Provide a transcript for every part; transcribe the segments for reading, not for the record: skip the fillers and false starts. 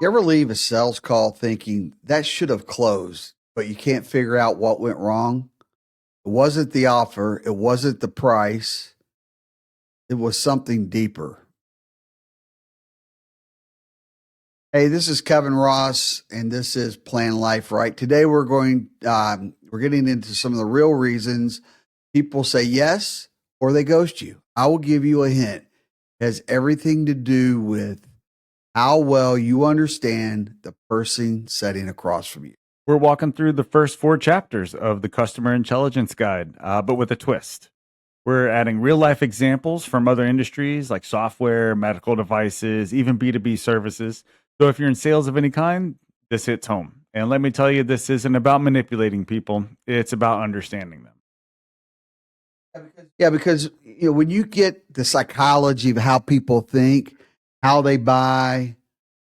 You ever leave a sales call thinking that should have closed, but you can't figure out what went wrong? It wasn't the offer, it wasn't the price, it was something deeper. Hey, this is Kevin Ross, and this is Plan Life Right. Today we're getting into some of the real reasons people say yes or they ghost you. I will give you a hint. It has everything to do with how well you understand the person sitting across from you. We're walking through the first 4 chapters of the Customer Intelligence Guide, but with a twist. We're adding real life examples from other industries like software, medical devices, even B2B services. So if you're in sales of any kind, this hits home. And let me tell you, this isn't about manipulating people, it's about understanding them. Yeah, because when you get the psychology of how people think, how they buy,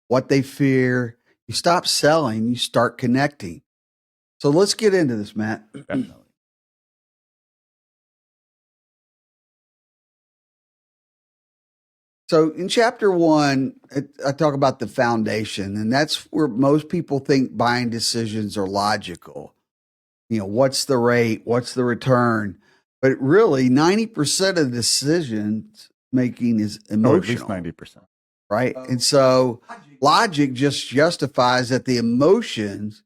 what they fear, you stop selling, you start connecting. So let's get into this, Matt. Definitely. So in chapter 1, I talk about the foundation, and that's where most people think buying decisions are logical. What's the rate? What's the return? But really, 90% of decisions making is emotional. At least 90%. Right. And so logic just justifies that the emotions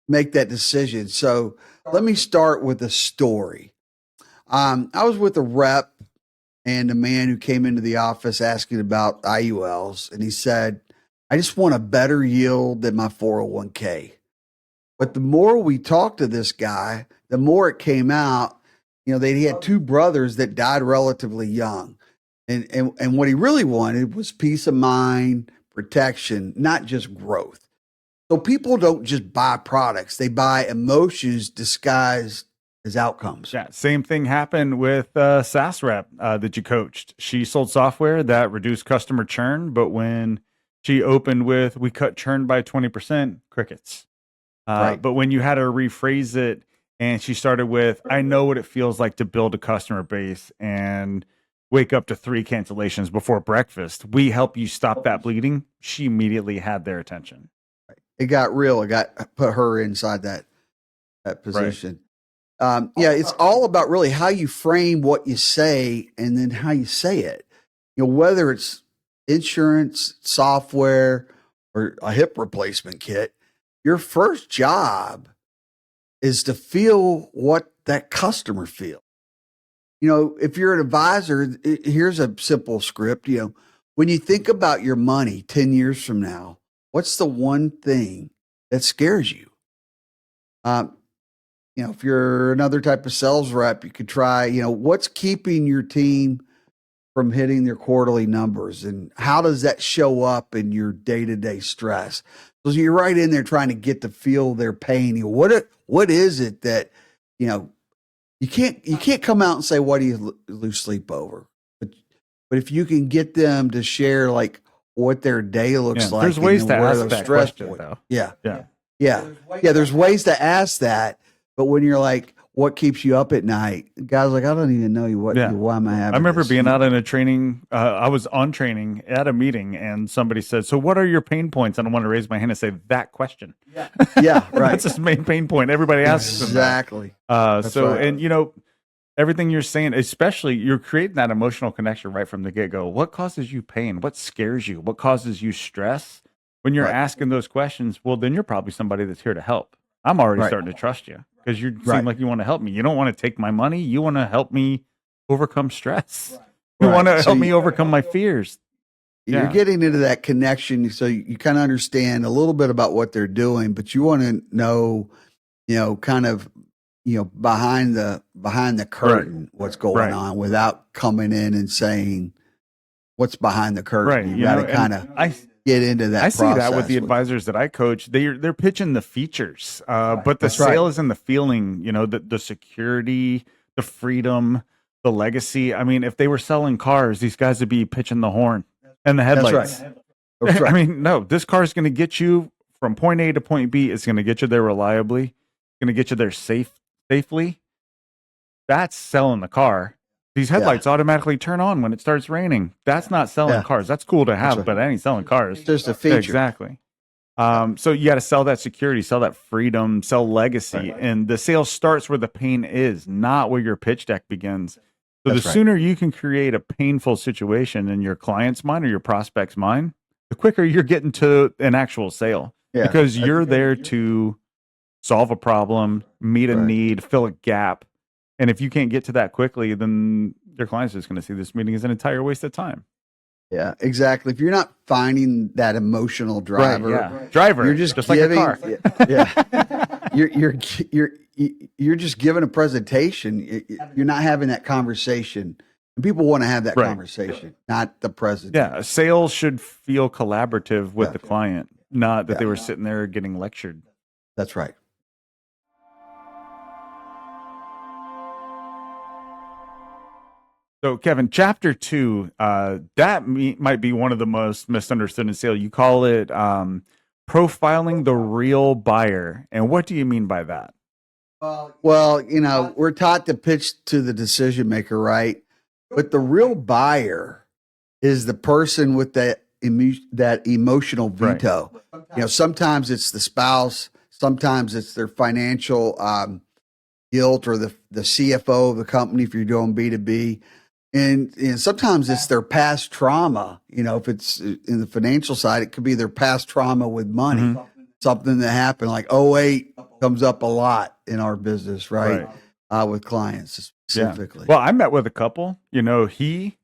make that decision. So let me start with a story. I was with a rep and a man who came into the office asking about IULs, and he said, I just want a better yield than my 401k. But the more we talked to this guy, the more it came out, that he had 2 brothers that died relatively young. And what he really wanted was peace of mind, protection, not just growth. So people don't just buy products, they buy emotions disguised as outcomes. Yeah, same thing happened with SaaS rep that you coached. She sold software that reduced customer churn, but when she opened with, we cut churn by 20%, crickets. Right. But when you had her rephrase it and she started with, I know what it feels like to build a customer base and wake up to 3 cancellations before breakfast. We help you stop that bleeding. She immediately had their attention. It got real. It got put her inside that position. Right. It's all about really how you frame what you say and then how you say it. Whether it's insurance, software, or a hip replacement kit, your first job is to feel what that customer feels. If you're an advisor, here's a simple script. When you think about your money 10 years from now, what's the one thing that scares you? If you're another type of sales rep, you could try, what's keeping your team from hitting their quarterly numbers, and how does that show up in your day-to-day stress? So you're right in there trying to get to feel their pain. What is it that, you can't come out and say, what do you lose sleep over? But if you can get them to share like what their day looks like. There's ways to ask that question, though. Yeah. There's ways to ask that. But when you're like, what keeps you up at night? The guy's like, I don't even know why am I having I remember this? being out in a training. I was on training at a meeting and somebody said, so what are your pain points? And I want to raise my hand and say that question. Yeah, right. That's his main pain point. Everybody asks exactly. And everything you're saying, especially you're creating that emotional connection right from the get-go. What causes you pain? What scares you? What causes you stress? When you're asking those questions, well, then you're probably somebody that's here to help. I'm already starting to trust you because you seem like you want to help me. You don't want to take my money. You want to help me overcome stress. You want to help me overcome my fears. You're getting into that connection, so you kind of understand a little bit about what they're doing, but you want to know, kind of, behind the curtain, what's going on without coming in and saying what's behind the curtain. Right. You got to kind of get into that. I see that with the advisors that I coach. They're pitching the features, but the sale is in the feeling. The security, the freedom, the legacy. I mean, if they were selling cars, these guys would be pitching the horn and the headlights. That's right. I mean, no, this car is going to get you from point A to point B. It's going to get you there reliably. It's going to get you there safely. That's selling the car. These headlights automatically turn on when it starts raining. That's not selling cars. That's cool to have, but that ain't selling cars. It's just a feature. Exactly. So you got to sell that security, sell that freedom, sell legacy. And the sale starts where the pain is, not where your pitch deck begins. So the sooner you can create a painful situation in your client's mind or your prospect's mind, the quicker you're getting to an actual sale. Because you're there to solve a problem, meet a need, fill a gap. And if you can't get to that quickly, then your client's just going to see this meeting as an entire waste of time. Yeah, exactly. If you're not finding that emotional driver, you're just giving, like a car. you're just giving a presentation. You're not having that conversation. And people want to have that conversation, not the presentation. Yeah, sales should feel collaborative with the client, not that they were sitting there getting lectured. That's right. So, Kevin, chapter 2, that might be one of the most misunderstood in sales. You call it profiling the real buyer. And what do you mean by that? Well, we're taught to pitch to the decision maker, right? But the real buyer is the person with that emotional veto. Sometimes it's the spouse, sometimes it's their financial guilt, or the CFO of the company if you're doing B2B. And sometimes it's their past trauma. If it's in the financial side, it could be their past trauma with money, something that happened like '08 comes up a lot in our business, right? With clients specifically. Well, I met with a couple, he,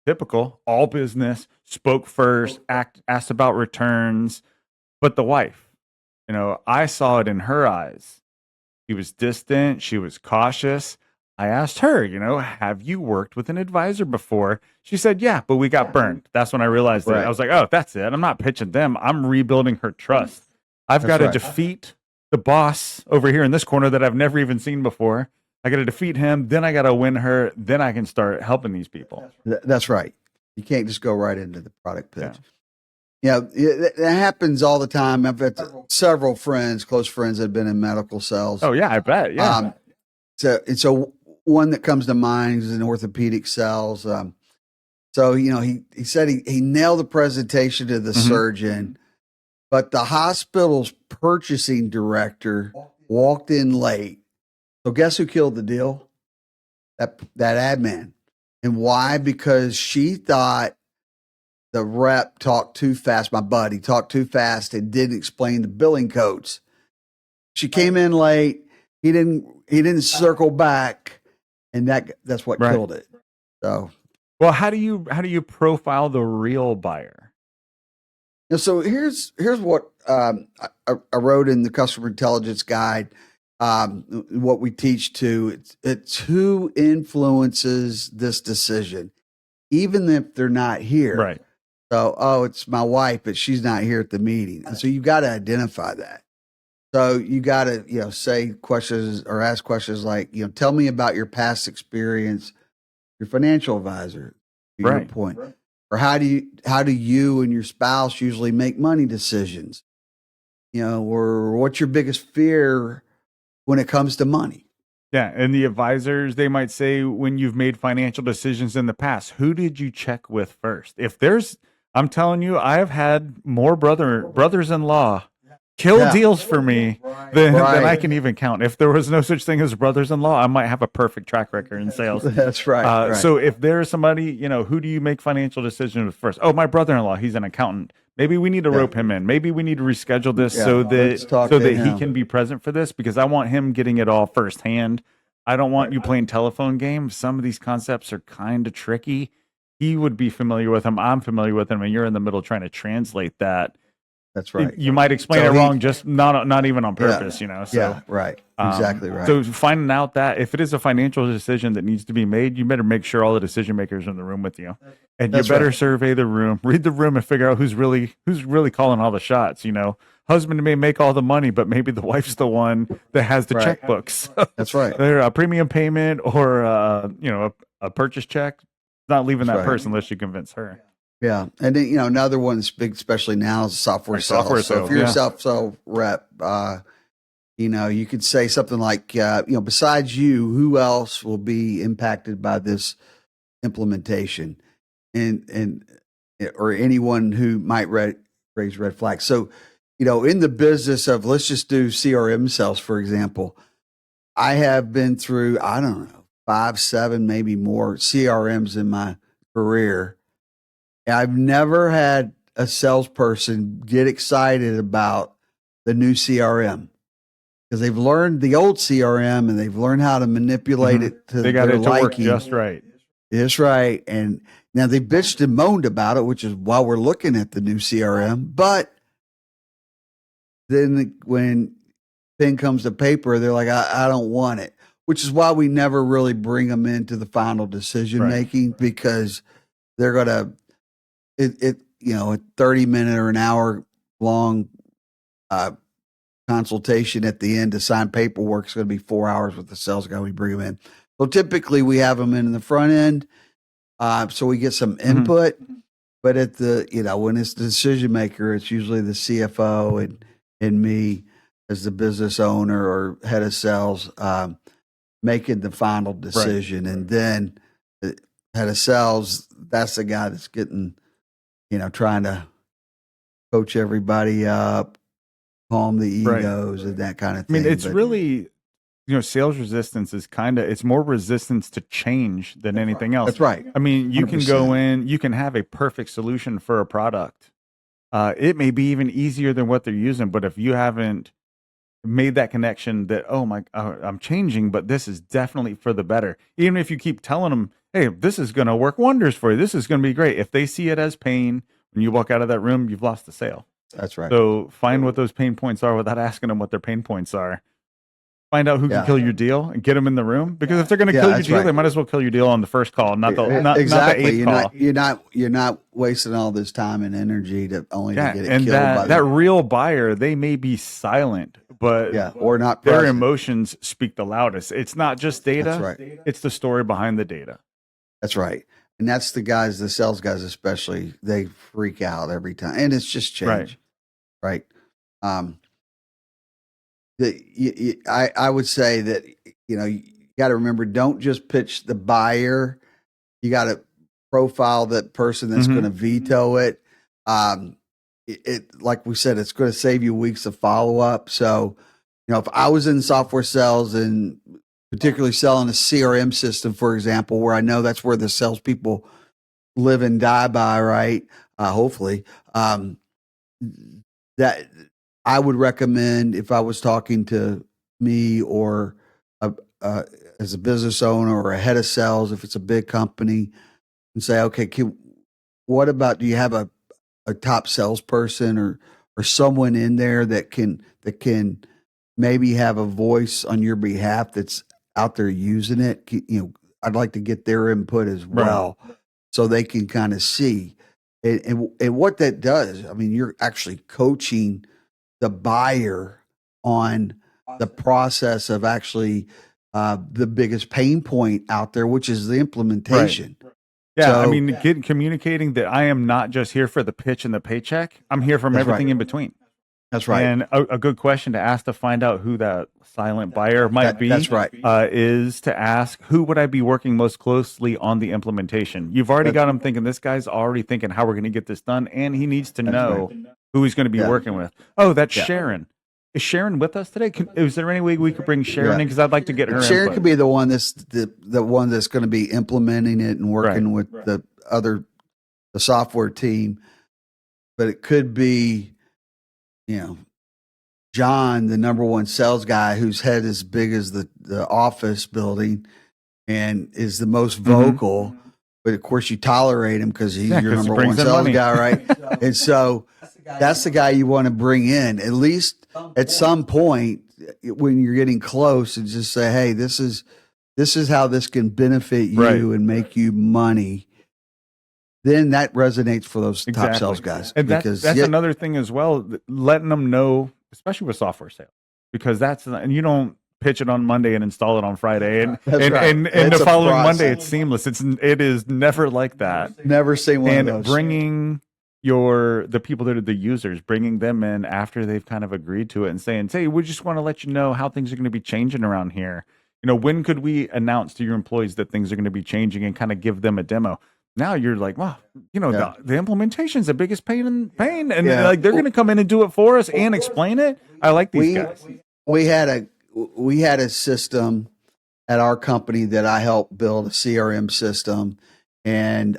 typical, all business, spoke first, asked about returns, but the wife, I saw it in her eyes. She was distant. She was cautious. I asked her, have you worked with an advisor before? She said, yeah, but we got burned. That's when I realized that. I was like, oh, that's it. I'm not pitching them. I'm rebuilding her trust. I've got to defeat the boss over here in this corner that I've never even seen before. I got to defeat him. Then I got to win her. Then I can start helping these people. That's right. You can't just go right into the product pitch. That happens all the time. I've had several close friends that have been in medical sales. Oh, yeah, I bet. Yeah. So one that comes to mind is in orthopedic sales. He said he nailed the presentation to the surgeon, but the hospital's purchasing director walked in late. So guess who killed the deal? That admin. And why? Because she thought the rep talked too fast. My buddy talked too fast and didn't explain the billing codes. She came in late. He didn't circle back. And that's what killed it. So, well, how do you profile the real buyer? So here's what I wrote in the customer intelligence guide. What we teach to it's who influences this decision, even if they're not here. Right. So, it's my wife, but she's not here at the meeting, and so you got to identify that. So you got to, say questions or ask questions like, tell me about your past experience, your financial advisor, to your point. Or how do you and your spouse usually make money decisions? Or what's your biggest fear when it comes to money? Yeah. And the advisors, they might say, when you've made financial decisions in the past, who did you check with first? I'm telling you, I have had more brothers-in-law kill deals for me than I can even count. If there was no such thing as brothers-in-law, I might have a perfect track record in sales. That's right. So if there's somebody, who do you make financial decisions with first? Oh, my brother-in-law, he's an accountant. Maybe we need to rope him in. Maybe we need to reschedule this so that he can be present for this, because I want him getting it all firsthand. I don't want you playing telephone games. Some of these concepts are kind of tricky. He would be familiar with them. I'm familiar with them, and you're in the middle trying to translate that. That's right. You might explain it wrong, just not even on purpose, So, right. Exactly right. So finding out that if it is a financial decision that needs to be made, you better make sure all the decision makers are in the room with you, and you better survey the room, read the room, and figure out who's really calling all the shots. Husband may make all the money, but maybe the wife's the one that has the checkbooks. That's right. They're a premium payment or a purchase check. Not leaving that person unless you convince her. Yeah. And then, another one that's big, especially now, is software sales. So if you're a self-sell rep, You could say something like, besides you, who else will be impacted by this implementation, and or anyone who might raise red flags. So, in the business of, let's just do CRM sales, for example, I have been through, I don't know, 5, 7, maybe more CRMs in my career. I've never had a salesperson get excited about the new CRM because they've learned the old CRM and they've learned how to manipulate it to They got their it to work liking. just right. That's right. And now they bitched and moaned about it, which is why we're looking at the new CRM. But then when pen comes to paper, they're like, I don't want it, which is why we never really bring them into the final decision making, because they're going to, a 30-minute or an hour long consultation at the end to sign paperwork is going to be 4 hours with the sales guy. We bring them in. So typically we have them in the front end. So we get some input, but at the, when it's the decision maker, it's usually the CFO and me as the business owner or head of sales, making the final decision. Right. And then the head of sales, that's the guy that's getting, trying to coach everybody up, calm the egos and that kind of thing. I mean, it's really, sales resistance is it's more resistance to change than anything else. That's right. I mean, you 100%. Can go in, you can have a perfect solution for a product. It may be even easier than what they're using, but if you haven't made that connection that, I'm changing, but this is definitely for the better. Even if you keep telling them, hey, this is going to work wonders for you, this is going to be great. If they see it as pain, when you walk out of that room, you've lost the sale. That's right. So find what those pain points are without asking them what their pain points are. Find out who can kill your deal and get them in the room. Because if they're going to kill your deal, they might as well kill your deal on the first call, not the exactly. Not the 8th call. You're not wasting all this time and energy to get it and killed. That real buyer, they may be silent, but or not their present. emotions speak the loudest. It's not just data. That's right. It's the story behind the data. That's right. And that's the sales guys especially, they freak out every time. And it's just change. Right. I would say that, you got to remember, don't just pitch the buyer. You got to profile that person that's going to veto it. Like we said, it's going to save you weeks of follow-up. So, if I was in software sales and particularly selling a CRM system, for example, where I know that's where the salespeople live and die by, right? Hopefully, that I would recommend, if I was talking to me or as a business owner or a head of sales, if it's a big company, and say, okay, what about, do you have a top salesperson or someone in there that can maybe have a voice on your behalf that's out there using it? I'd like to get their input as well, so they can kind of see. And what that does, I mean, you're actually coaching the buyer on the process of actually the biggest pain point out there, which is the implementation. Right. Yeah, so, I mean, communicating that I am not just here for the pitch and the paycheck. I'm here from everything in between. That's right. And a good question to ask to find out who that silent buyer might be. That's right. Is to ask, who would I be working most closely on the implementation? You've already got him thinking, this guy's already thinking how we're going to get this done, and he needs to know who he's going to be working with. Oh, that's Sharon. Is Sharon with us today? Is there any way we could bring Sharon in? Because I'd like to get her. Sharon input. Could be the one that's the one that's going to be implementing it and working with the software team. But it could be, John, the number one sales guy, whose head is big as the office building and is the most vocal. But of course, you tolerate him because he's your number one sales guy, right? And so that's the guy you want to bring in, at least at some point when you're getting close, and just say, hey, this is how this can benefit you and make you money. Then that resonates for those top sales guys. And that's another thing as well, letting them know, especially with software sales, because and you don't pitch it on Monday and install it on Friday, and the following Monday it's seamless. It is never like that. Never seen one of those. And bringing the people that are the users, bringing them in after they've kind of agreed to it and saying, hey, we just want to let you know how things are going to be changing around here. When could we announce to your employees that things are going to be changing and kind of give them a demo? Now you're like, well, the implementation's the biggest pain, and like they're going to come in and do it for us and explain it. I like these guys. We had a system at our company that I helped build, a CRM system, and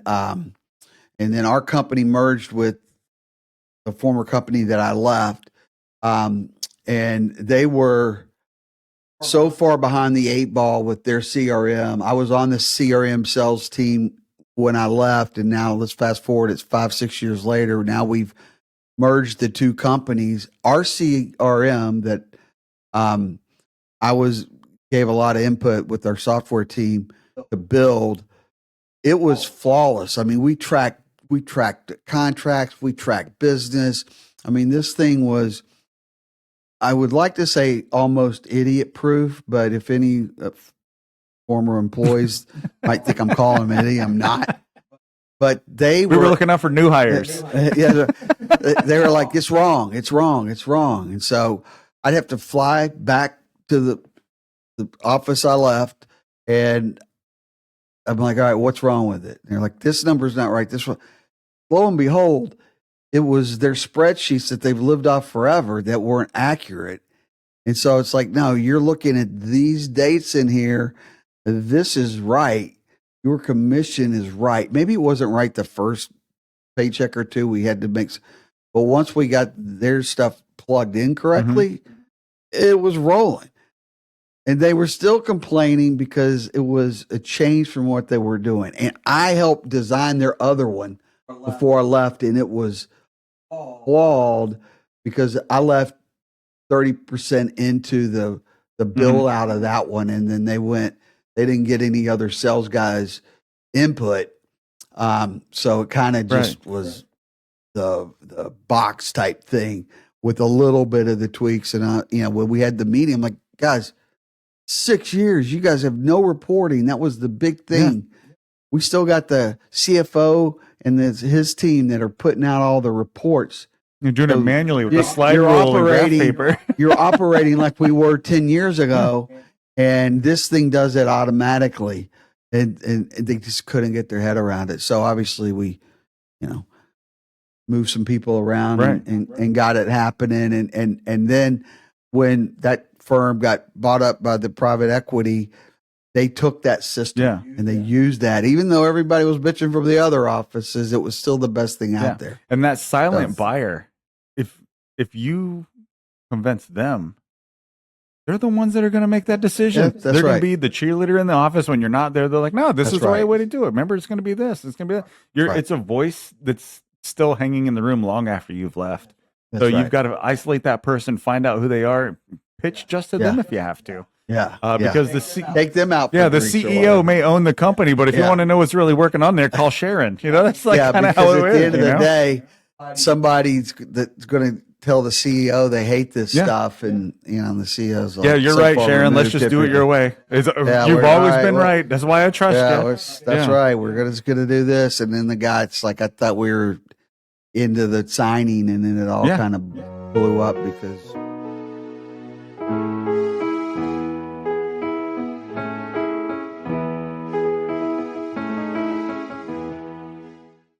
then our company merged with the former company that I left, and they were so far behind the 8 ball with their CRM. I was on the CRM sales team when I left, and now let's fast forward. It's 5-6 years later. Now we've merged the two companies. Our CRM that gave a lot of input with our software team to build. It was flawless. I mean, we tracked contracts, we tracked business. I mean, this thing was, I would like to say, almost idiot proof, but if any former employees might think I'm calling them idiot, I'm not. But we were looking out for new hires. Yeah, they were like, it's wrong. And so I'd have to fly back to the office I left, and I'm like, all right, what's wrong with it? And they're like, this number's not right. This one. Lo and behold, it was their spreadsheets that they've lived off forever that weren't accurate. And so it's like, no, you're looking at these dates in here. This is right. Your commission is right. Maybe it wasn't right the first paycheck or two we had to make. But once we got their stuff plugged in correctly, it was rolling. And they were still complaining because it was a change from what they were doing. And I helped design their other one before I left, and it was flawed because I left 30% into the bill out of that one, and then they didn't get any other sales guys' input. So it kind of just was the box type thing with a little bit of the tweaks. And when we had the meeting, I'm like, guys, 6 years, you guys have no reporting. That was the big thing. Yeah. We still got the CFO and his team that are putting out all the reports. You're doing it manually with the slide rule and graph paper. You're operating like we were 10 years ago, and this thing does it automatically. And they just couldn't get their head around it. So obviously we, moved some people around and got it happening. And then when that firm got bought up by the private equity, they took that system and they used that. Even though everybody was bitching from the other offices, it was still the best thing out there. And that silent buyer, if you convince them, they're the ones that are going to make that decision. They're going to be the cheerleader in the office when you're not there. They're like, no, this is the right way to do it. Remember, it's going to be this. It's going to be that. It's a voice that's still hanging in the room long after you've left. So you've got to isolate that person, find out who they are, pitch just to them if you have to. Because take them out. Yeah, the CEO may own the company, but if you want to know what's really working on there, call Sharon. That's like kind of how it is. At the end of the day, somebody's that's going to tell the CEO they hate this stuff, and the CEO's like, you're right, Sharon. Let's just do it your way. You've always been right. That's why I trust you. That's right. We're just going to do this, and then the guy's like, I thought we were into the signing, and then it all kind of blew up because